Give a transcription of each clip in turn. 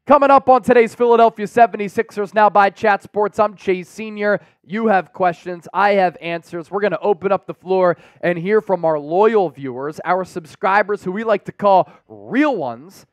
Coming up on today's Philadelphia 76ers Now by Chat Sports, I'm Chase Sr. You have questions, I have answers. We're going to open up the floor and hear from our loyal viewers, our subscribers who we like to call real ones.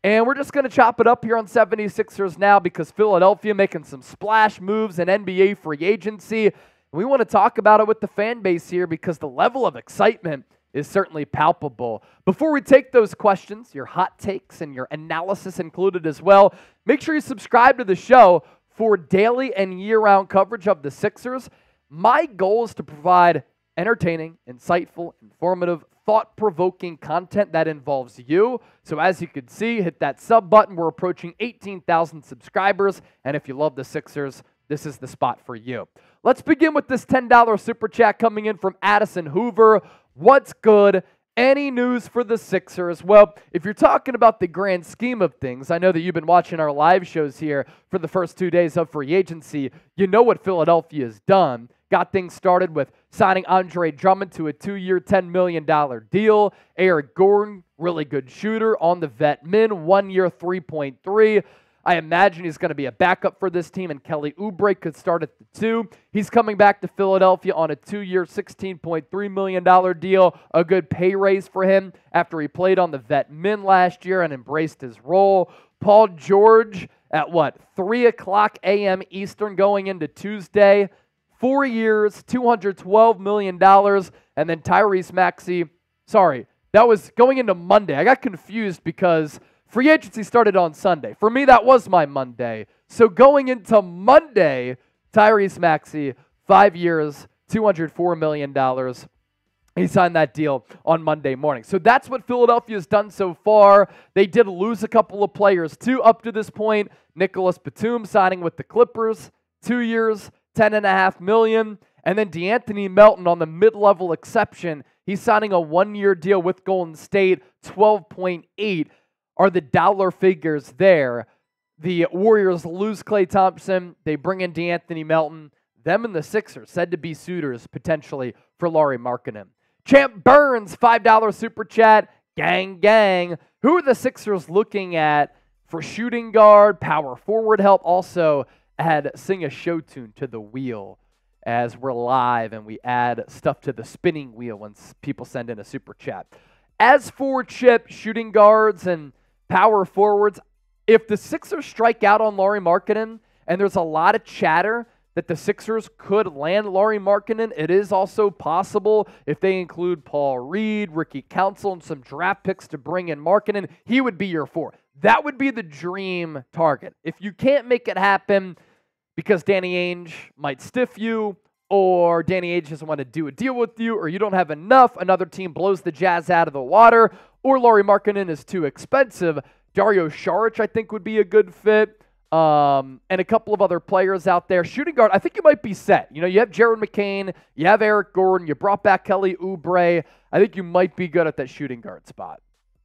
And we're just going to chop it up here on 76ers Now because Philadelphia making some splash moves in NBA free agency. We want to talk about it with the fan base here because the level of excitement is certainly palpable. Before we take those questions, your hot takes and your analysis included as well, make sure you subscribe to the show for daily and year-round coverage of the Sixers. My goal is to provide entertaining, insightful, informative, thought-provoking content that involves you. So as you can see, hit that sub button. We're approaching 18,000 subscribers, and if you love the Sixers, this is the spot for you. Let's begin with this $10 super chat coming in from Addison Hoover. What's good? Any news for the Sixers? Well, if you're talking about the grand scheme of things, I know that you've been watching our live shows here for the first 2 days of free agency. You know what Philadelphia has done. Got things started with signing Oubre Drummond to a 2-year, $10 million deal. Eric Gordon, really good shooter on the vet min, 1 year, 3.3. I imagine he's going to be a backup for this team, and Kelly Oubre could start at the 2. He's coming back to Philadelphia on a 2-year, $16.3 million deal, a good pay raise for him after he played on the vet min last year and embraced his role. Paul George at 3 o'clock a.m. Eastern going into Tuesday, 4 years, $212 million, and then Tyrese Maxey, that was going into Monday. I got confused because free agency started on Sunday. For me, that was my Monday. So going into Monday, Tyrese Maxey, 5 years, $204 million. He signed that deal on Monday morning. So that's what Philadelphia's done so far. They did lose a couple of players too up to this point. Nicholas Batum signing with the Clippers, 2 years, $10.5 million. And then DeAnthony Melton on the mid-level exception. He's signing a 1-year deal with Golden State, 12.8. Are the dollar figures there. The Warriors lose Klay Thompson. They bring in DeAnthony Melton. Them and the Sixers said to be suitors potentially for Lauri Markkanen. Champ Burns, $5 super chat. Gang, gang. Who are the Sixers looking at for shooting guard, power forward help? Also, sing a show tune to the wheel as we're live and we add stuff to the spinning wheel when people send in a super chat. As for Chip, shooting guards and power forwards, if the Sixers strike out on Lauri Markkanen, and there's a lot of chatter that the Sixers could land Lauri Markkanen, it is also possible if they include Paul Reed, Ricky Council, and some draft picks to bring in Markkanen, he would be your 4. That would be the dream target. If you can't make it happen because Danny Ainge might stiff you, or Danny Ainge doesn't want to do a deal with you, or you don't have enough, another team blows the Jazz out of the water, or Lauri Markkanen is too expensive, Dario Saric, I think, would be a good fit, and a couple of other players out there. Shooting guard, I think you might be set. You know, you have Jared McCain, you have Eric Gordon, you brought back Kelly Oubre. I think you might be good at that shooting guard spot.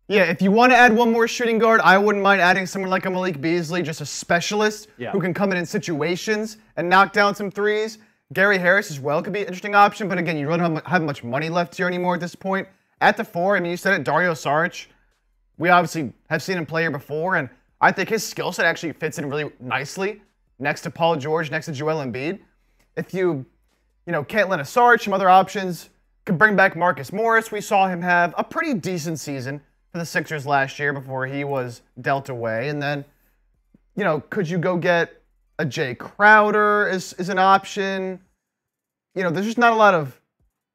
Yeah, if you want to add one more shooting guard, I wouldn't mind adding someone like a Malik Beasley, just a specialist who can come in situations and knock down some threes. Gary Harris as well could be an interesting option, but again, you really don't have much money left here anymore at this point. At the 4, I mean, you said it, Dario Saric. We obviously have seen him play here before, and I think his skill set actually fits in really nicely next to Paul George, next to Joel Embiid. If you can't land a Saric, some other options, could bring back Marcus Morris. We saw him have a pretty decent season for the Sixers last year before he was dealt away. And then, could you go get a Jay Crowder is an option? There's just not a lot of...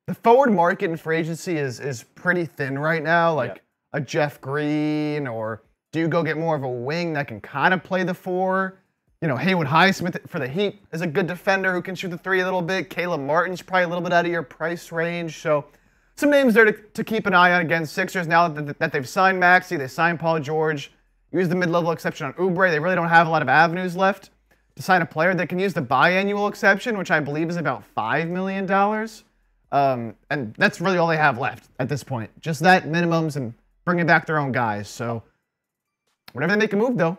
The forward market in free agency is pretty thin right now, like a Jeff Green, or do you go get more of a wing that can kind of play the 4? Haywood Highsmith for the Heat is a good defender who can shoot the 3 a little bit. Caleb Martin's probably a little bit out of your price range. So some names there to keep an eye on against Sixers now that they've signed Maxey, they signed Paul George, use the mid-level exception on Oubre. They really don't have a lot of avenues left to sign a player. They can use the biannual exception, which I believe is about $5 million. And that's really all they have left at this point. Just that, minimums, and bringing back their own guys. So whenever they make a move, though,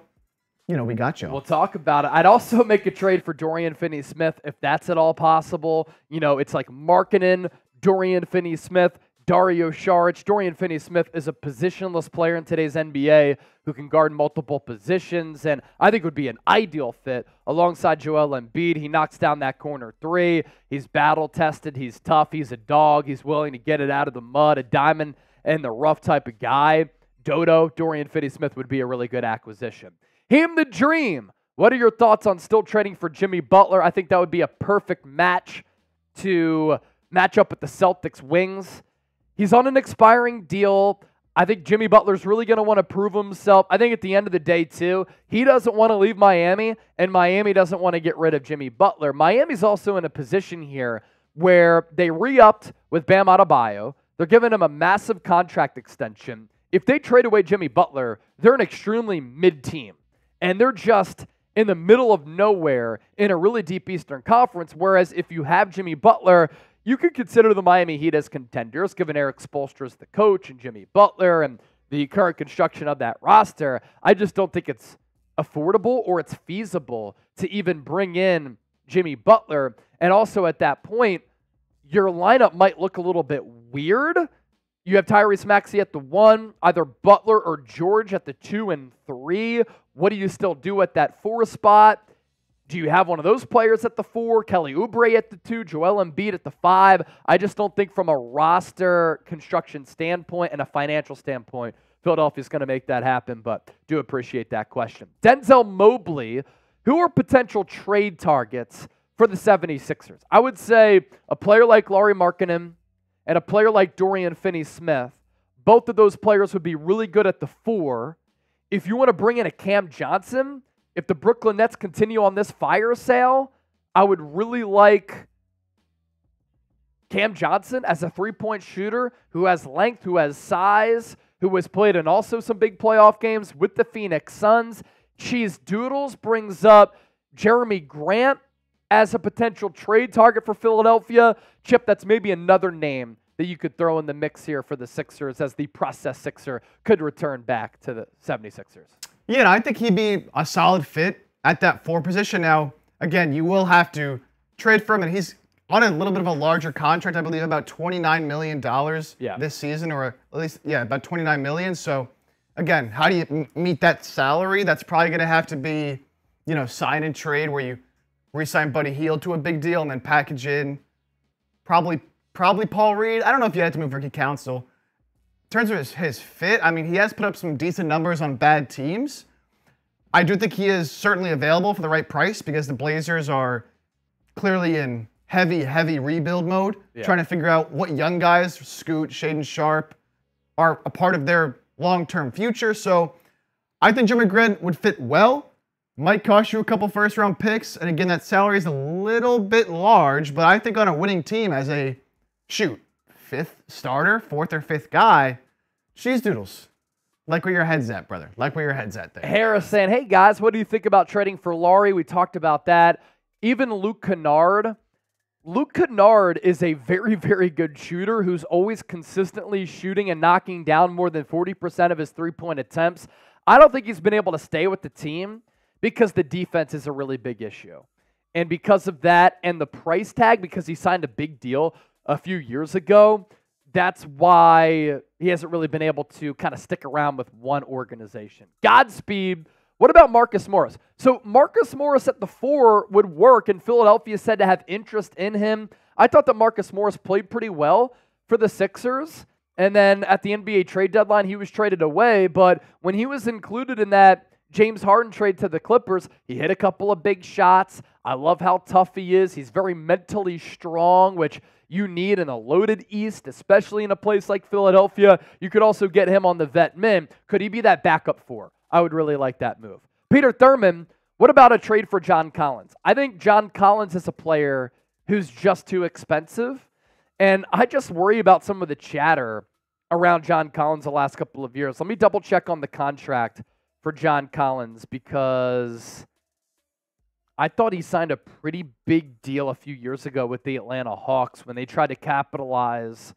we got you. We'll talk about it. I'd also make a trade for Dorian Finney-Smith if that's at all possible. It's like Markkanen, Dorian Finney-Smith, Dario Saric. Dorian Finney-Smith is a positionless player in today's NBA who can guard multiple positions, and I think would be an ideal fit alongside Joel Embiid. He knocks down that corner three. He's battle-tested. He's tough. He's a dog. He's willing to get it out of the mud, a diamond in the rough type of guy. Dorian Finney-Smith would be a really good acquisition. Him the Dream. What are your thoughts on still trading for Jimmy Butler? I think that would be a perfect match to match up with the Celtics wings. He's on an expiring deal. I think Jimmy Butler's really going to want to prove himself. I think at the end of the day, too, he doesn't want to leave Miami, and Miami doesn't want to get rid of Jimmy Butler. Miami's also in a position here where they re-upped with Bam Adebayo. They're giving him a massive contract extension. If they trade away Jimmy Butler, they're an extremely mid-team, and they're just in the middle of nowhere in a really deep Eastern Conference, whereas if you have Jimmy Butler, you could consider the Miami Heat as contenders, given Eric Spoelstra's the coach and Jimmy Butler and the current construction of that roster. I just don't think it's affordable or it's feasible to even bring in Jimmy Butler. And also at that point, your lineup might look a little bit weird. You have Tyrese Maxey at the 1, either Butler or George at the 2 and 3. What do you still do at that 4 spot? Do you have one of those players at the 4, Kelly Oubre at the 2, Joel Embiid at the 5? I just don't think from a roster construction standpoint and a financial standpoint, Philadelphia's going to make that happen, but do appreciate that question. Denzel Mobley, who are potential trade targets for the 76ers? I would say a player like Lauri Markkanen and a player like Dorian Finney-Smith. Both of those players would be really good at the 4. If you want to bring in a Cam Johnson, if the Brooklyn Nets continue on this fire sale, I would really like Cam Johnson as a three-point shooter who has length, who has size, who has played in also some big playoff games with the Phoenix Suns. Cheese Doodles brings up Jerami Grant as a potential trade target for Philadelphia. Chip, that's maybe another name that you could throw in the mix here for the Sixers as the process Sixer could return back to the 76ers. Yeah, I think he'd be a solid fit at that 4 position. Now, again, you will have to trade for him, and he's on a little bit of a larger contract, I believe about $29 million this season, or at least, about $29 million. So, again, how do you meet that salary? That's probably going to have to be, sign and trade where you re-sign Buddy Hield to a big deal and then package in probably Paul Reed. I don't know if you had to move Ricky Council. In terms of his fit, I mean, he has put up some decent numbers on bad teams. I do think he is certainly available for the right price because the Blazers are clearly in heavy rebuild mode, trying to figure out what young guys, Scoot, Shaedon Sharpe, are a part of their long-term future. So I think Jerami Grant would fit well. Might cost you a couple first-round picks. And again, that salary is a little bit large, but I think on a winning team as a, 5th starter, 4th or 5th guy, cheese doodles. Like where your head's at, brother. Like where your head's at there. Harris saying, hey, guys, what do you think about trading for Lauri? We talked about that. Even Luke Kennard. Luke Kennard is a very, very good shooter who's always consistently shooting and knocking down more than 40% of his three-point attempts. I don't think he's been able to stay with the team because the defense is a really big issue. And because of that and the price tag, because he signed a big deal a few years ago, that's why he hasn't really been able to kind of stick around with one organization. Godspeed. What about Marcus Morris? So Marcus Morris at the 4 would work, and Philadelphia said to have interest in him. I thought that Marcus Morris played pretty well for the Sixers, and then at the NBA trade deadline, he was traded away, but when he was included in that James Harden trade to the Clippers, he hit a couple of big shots. I love how tough he is. He's very mentally strong, which you need in a loaded East, especially in a place like Philadelphia. You could also get him on the vet min. Could he be that backup 4? I would really like that move. Peter Thurman, what about a trade for John Collins? I think John Collins is a player who's just too expensive, and I just worry about some of the chatter around John Collins the last couple of years. Let me double check on the contract for John Collins because I thought he signed a pretty big deal a few years ago with the Atlanta Hawks when they tried to capitalize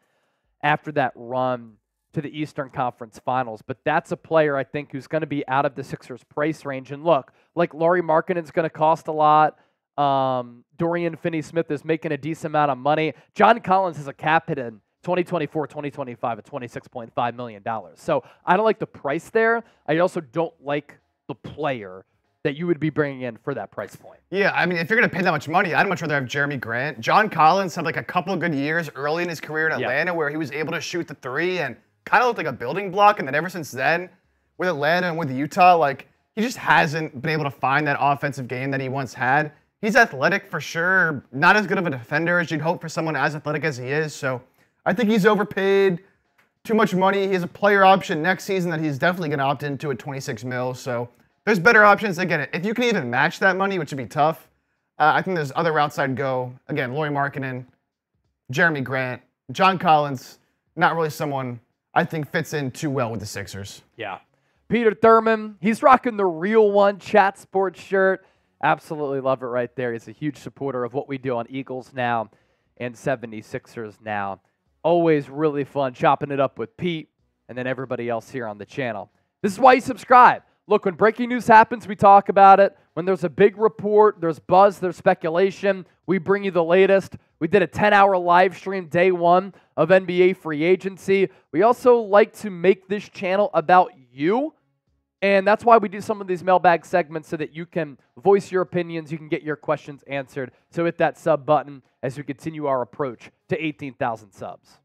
after that run to the Eastern Conference Finals. But that's a player, I think, who's going to be out of the Sixers' price range. And look, like Lauri Markkanen is going to cost a lot. Dorian Finney-Smith is making a decent amount of money. John Collins has a cap hit in 2024, 2025 at $26.5 million. So I don't like the price there. I also don't like the player that you would be bringing in for that price point. Yeah, I mean, if you're going to pay that much money, I'd much rather have Jerami Grant. John Collins had like a couple of good years early in his career in Atlanta where he was able to shoot the three and kind of looked like a building block. And then ever since then, with Atlanta and with Utah, like he just hasn't been able to find that offensive game that he once had. He's athletic for sure, not as good of a defender as you'd hope for someone as athletic as he is. So I think he's overpaid, too much money. He has a player option next season that he's definitely going to opt into at $26 million. So there's better options. Again, if you can even match that money, which would be tough, I think there's other routes I'd go. Again, Lauri Markkanen, Jerami Grant, John Collins, not really someone I think fits in too well with the Sixers. Yeah. Peter Thurman, he's rocking the Real One Chat Sports shirt. Absolutely love it right there. He's a huge supporter of what we do on Eagles Now and 76ers Now. Always really fun chopping it up with Pete and then everybody else here on the channel. This is why you subscribe. Look, when breaking news happens, we talk about it. When there's a big report, there's buzz, there's speculation, we bring you the latest. We did a 10-hour live stream day one of NBA free agency. We also like to make this channel about you, and that's why we do some of these mailbag segments so that you can voice your opinions, you can get your questions answered. So hit that sub button as we continue our approach to 18,000 subs.